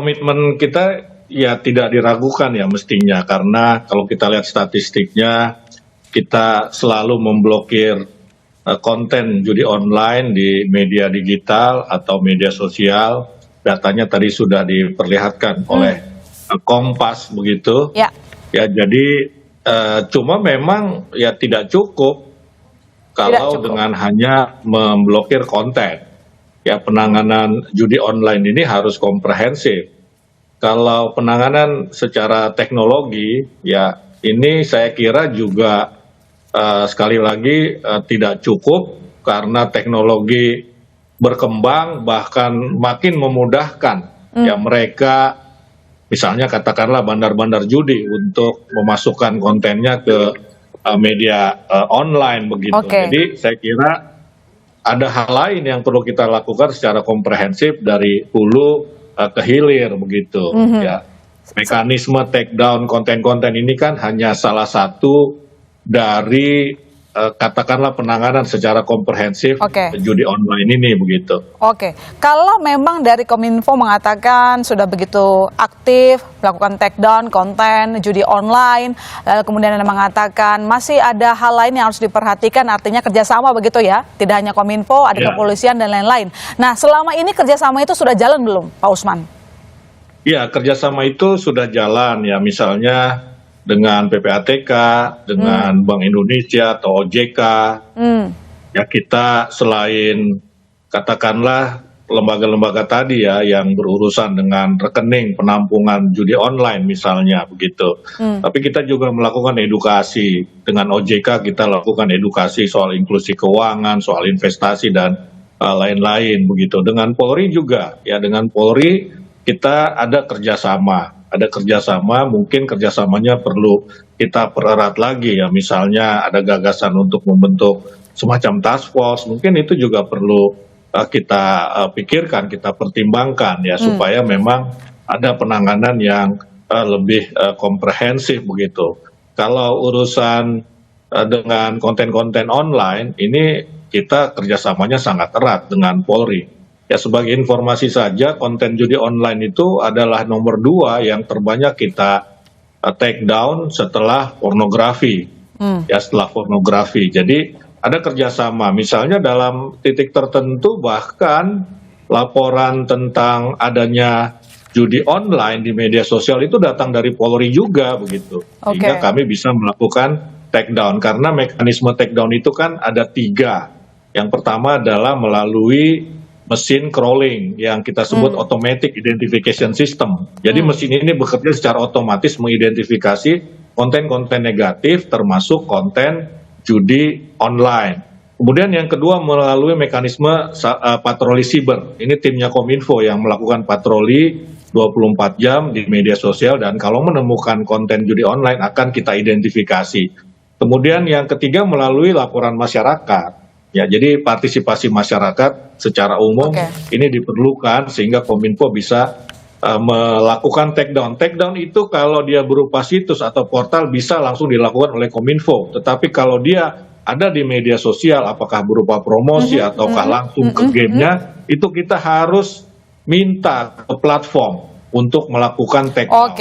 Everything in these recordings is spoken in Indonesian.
komitmen kita ya tidak diragukan ya mestinya, karena kalau kita lihat statistiknya, kita selalu memblokir konten judi online di media digital atau media sosial. Datanya tadi sudah diperlihatkan oleh Kompas begitu. Ya. Ya, jadi cuma memang ya tidak cukup kalau dengan hanya memblokir konten. Ya, penanganan judi online ini harus komprehensif. Kalau penanganan secara teknologi, ya ini saya kira juga sekali lagi tidak cukup, karena teknologi berkembang bahkan makin memudahkan ya mereka, misalnya katakanlah bandar-bandar judi untuk memasukkan kontennya ke media online begitu. Jadi saya kira ada hal lain yang perlu kita lakukan secara komprehensif dari hulu ke hilir begitu. Ya, mekanisme take down konten-konten ini kan hanya salah satu dari katakanlah penanganan secara komprehensif judi online ini begitu. Kalau memang dari Kominfo mengatakan sudah begitu aktif melakukan take down konten judi online, lalu kemudian Anda mengatakan masih ada hal lain yang harus diperhatikan, artinya kerjasama begitu ya, tidak hanya Kominfo, ada kepolisian dan lain-lain. Nah, selama ini kerjasama itu sudah jalan belum, Pak Usman? Ya, kerjasama itu sudah jalan ya, misalnya dengan PPATK, dengan Bank Indonesia atau OJK. Ya, kita selain katakanlah lembaga-lembaga tadi ya yang berurusan dengan rekening penampungan judi online misalnya begitu. Tapi kita juga melakukan edukasi. Dengan OJK kita lakukan edukasi soal inklusi keuangan, soal investasi dan lain-lain begitu. Dengan Polri juga ya, dengan Polri kita ada kerjasama. Mungkin kerjasamanya perlu kita pererat lagi ya, misalnya ada gagasan untuk membentuk semacam task force, mungkin itu juga perlu kita pikirkan, kita pertimbangkan ya, supaya memang ada penanganan yang lebih komprehensif begitu. Kalau urusan dengan konten-konten online ini kita kerjasamanya sangat erat dengan Polri. Ya, sebagai informasi saja, konten judi online itu adalah nomor 2 yang terbanyak kita take down setelah pornografi. Ya, setelah pornografi. Jadi ada kerjasama. Misalnya dalam titik tertentu bahkan laporan tentang adanya judi online di media sosial itu datang dari Polri juga begitu. Sehingga kami bisa melakukan take down. Karena mekanisme take down itu kan ada 3. Yang pertama adalah melalui mesin crawling yang kita sebut automatic identification system. Jadi mesin ini bekerja secara otomatis mengidentifikasi konten-konten negatif termasuk konten judi online. Kemudian yang kedua melalui mekanisme patroli siber. Ini timnya Kominfo yang melakukan patroli 24 jam di media sosial, dan kalau menemukan konten judi online akan kita identifikasi. Kemudian yang ketiga melalui laporan masyarakat. Ya, jadi partisipasi masyarakat secara umum ini diperlukan sehingga Kominfo bisa melakukan take down. Take down itu kalau dia berupa situs atau portal bisa langsung dilakukan oleh Kominfo. Tetapi kalau dia ada di media sosial, apakah berupa promosi ataukah langsung ke gamenya, itu kita harus minta ke platform untuk melakukan take down.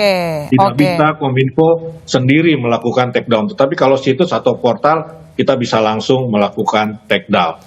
Tidak bisa Kominfo sendiri melakukan take down. Tetapi kalau situs atau portal kita bisa langsung melakukan take down.